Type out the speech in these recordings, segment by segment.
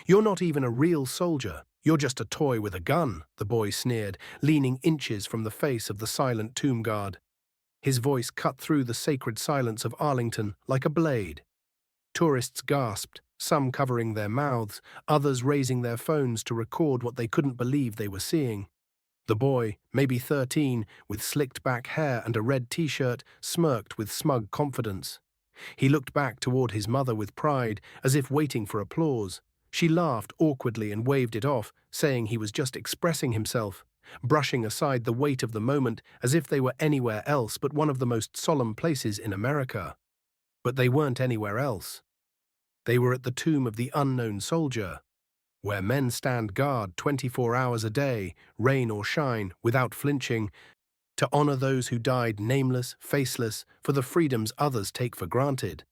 "You're not even a real soldier. You're just a toy with a gun," the boy sneered, leaning inches from the face of the silent tomb guard. His voice cut through the sacred silence of Arlington like a blade. Tourists gasped, some covering their mouths, others raising their phones to record what they couldn't believe they were seeing. The boy, maybe 13, with slicked back hair and a red t-shirt, smirked with smug confidence. He looked back toward his mother with pride, as if waiting for applause. She laughed awkwardly and waved it off, saying he was just expressing himself, brushing aside the weight of the moment as if they were anywhere else but one of the most solemn places in America. But they weren't anywhere else. They were at the tomb of the unknown soldier, where men stand guard 24 hours a day, rain or shine, without flinching, to honor those who died nameless, faceless, for the freedoms others take for granted.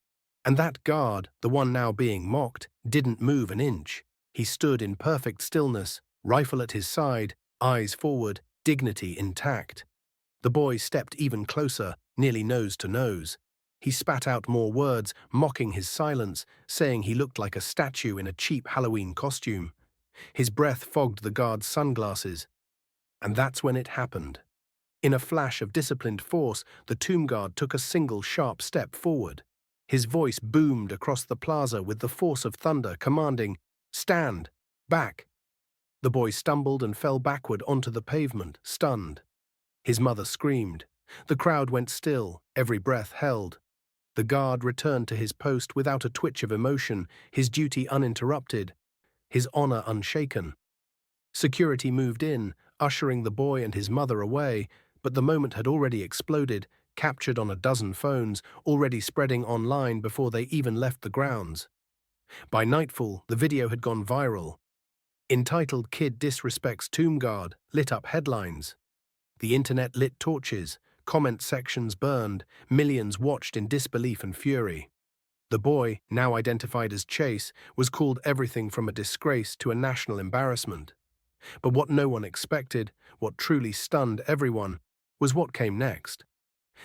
And that guard, the one now being mocked, didn't move an inch. He stood in perfect stillness, rifle at his side, eyes forward, dignity intact. The boy stepped even closer, nearly nose to nose. He spat out more words, mocking his silence, saying he looked like a statue in a cheap Halloween costume. His breath fogged the guard's sunglasses. And that's when it happened. In a flash of disciplined force, the tomb guard took a single sharp step forward. His voice boomed across the plaza with the force of thunder, commanding, "Stand! Back!" The boy stumbled and fell backward onto the pavement, stunned. His mother screamed. The crowd went still, every breath held. The guard returned to his post without a twitch of emotion, his duty uninterrupted, his honor unshaken. Security moved in, ushering the boy and his mother away, but the moment had already exploded, captured on a dozen phones, already spreading online before they even left the grounds. By nightfall, the video had gone viral. Entitled "Kid Disrespects Tomb Guard" lit up headlines. The internet lit torches, comment sections burned, millions watched in disbelief and fury. The boy, now identified as Chase, was called everything from a disgrace to a national embarrassment. But what no one expected, what truly stunned everyone, was what came next.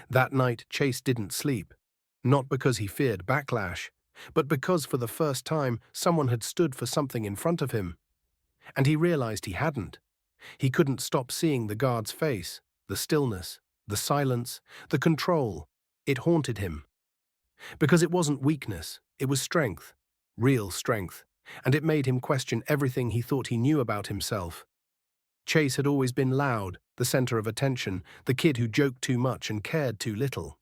That night, Chase didn't sleep, not because he feared backlash, but because for the first time someone had stood for something in front of him. And he realized he hadn't. He couldn't stop seeing the guard's face, the stillness, the silence, the control. It haunted him. Because it wasn't weakness, it was strength, real strength, and it made him question everything he thought he knew about himself. Chase had always been loud, the center of attention, the kid who joked too much and cared too little.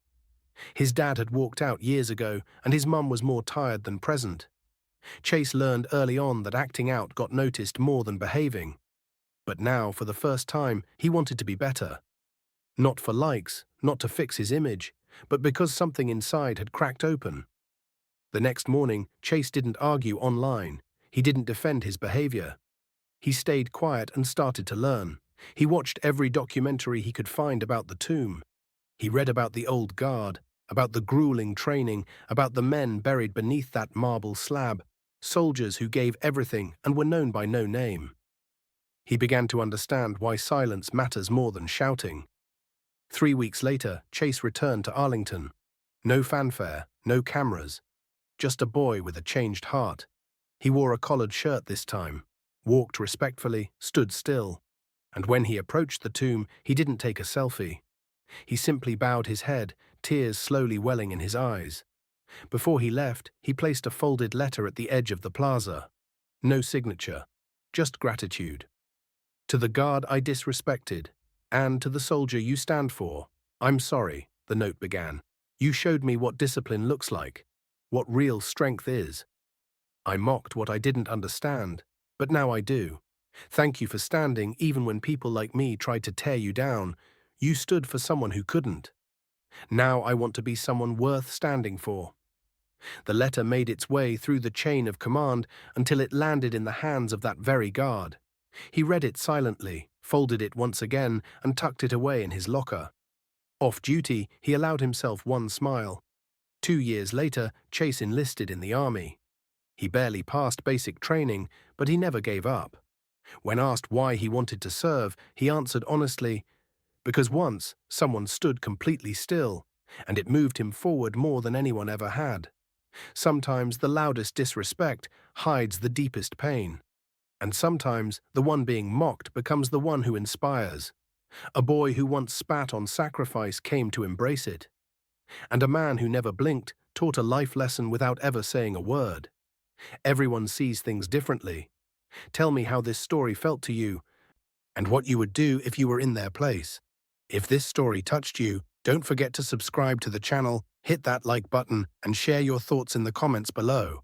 His dad had walked out years ago, and his mum was more tired than present. Chase learned early on that acting out got noticed more than behaving. But now, for the first time, he wanted to be better. Not for likes, not to fix his image, but because something inside had cracked open. The next morning, Chase didn't argue online. He didn't defend his behavior. He stayed quiet and started to learn. He watched every documentary he could find about the tomb. He read about the old guard, about the grueling training, about the men buried beneath that marble slab, soldiers who gave everything and were known by no name. He began to understand why silence matters more than shouting. 3 weeks later, Chase returned to Arlington. No fanfare, no cameras, just a boy with a changed heart. He wore a collared shirt this time, walked respectfully, stood still. And when he approached the tomb, he didn't take a selfie. He simply bowed his head, tears slowly welling in his eyes. Before he left, he placed a folded letter at the edge of the plaza. No signature, just gratitude. "To the guard I disrespected, and to the soldier you stand for, I'm sorry," the note began. "You showed me what discipline looks like, what real strength is. I mocked what I didn't understand, but now I do. Thank you for standing even when people like me tried to tear you down. You stood for someone who couldn't. Now I want to be someone worth standing for." The letter made its way through the chain of command until it landed in the hands of that very guard. He read it silently, folded it once again, and tucked it away in his locker. Off duty, he allowed himself one smile. 2 years later, Chase enlisted in the army. He barely passed basic training, but he never gave up. When asked why he wanted to serve, he answered honestly, because once someone stood completely still, and it moved him forward more than anyone ever had. Sometimes the loudest disrespect hides the deepest pain. And sometimes the one being mocked becomes the one who inspires. A boy who once spat on sacrifice came to embrace it. And a man who never blinked taught a life lesson without ever saying a word. Everyone sees things differently. Tell me how this story felt to you and what you would do if you were in their place. If this story touched you, don't forget to subscribe to the channel, hit that like button, and share your thoughts in the comments below.